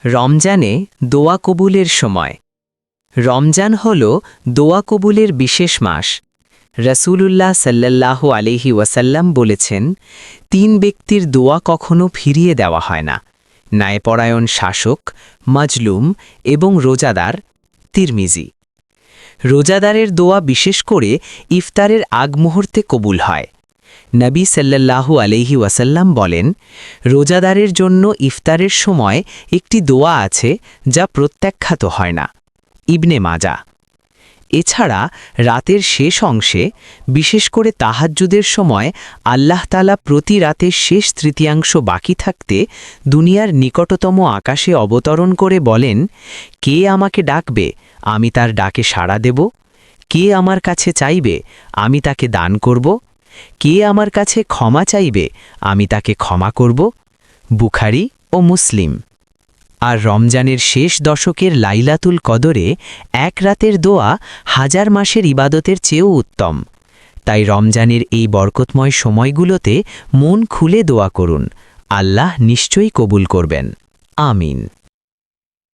রমজানে দোয়া কবুলের সময়। রমজান হল দোয়া কবুলের বিশেষ মাস। রাসূলুল্লাহ সাল্লাল্লাহু আলাইহি ওয়াসাল্লাম বলেছেন, ৩ ব্যক্তির দোয়া কখনো ফিরিয়ে দেওয়া হয় না: ন্যায়পরায়ণ শাসক, মাজলুম এবং রোজাদার। তিরমিজি। রোজাদারের দোয়া বিশেষ করে ইফতারের আগ মুহূর্তে কবুল হয়। নবী সাল্লাল্লাহু আলাইহি ওয়াসাল্লাম বলেন, রোজাদারের জন্য ইফতারের সময় একটি দোয়া আছে যা প্রত্যাখ্যাত হয় না। ইবনে মাজা। এছাড়া রাতের শেষ অংশে, বিশেষ করে তাহাজ্জুদের সময়, আল্লাহ তাআলা প্রতি রাতের শেষ তৃতীয়াংশ বাকি থাকতে দুনিয়ার নিকটতম আকাশে অবতরণ করে বলেন, কে আমাকে ডাকবে, আমি তার ডাকে সাড়া দেব? কে আমার কাছে চাইবে, আমি তাকে দান করব? কে আমার কাছে ক্ষমা চাইবে, আমি তাকে ক্ষমা করব? বুখারী ও মুসলিম। আর রমজানের শেষ দশকের লাইলাতুল কদরে এক রাতের দোয়া 1000 মাসের ইবাদতের চেয়েও উত্তম। তাই রমজানের এই বরকতময় সময়গুলোতে মন খুলে দোয়া করুন, আল্লাহ নিশ্চয়ই কবুল করবেন। আমিন।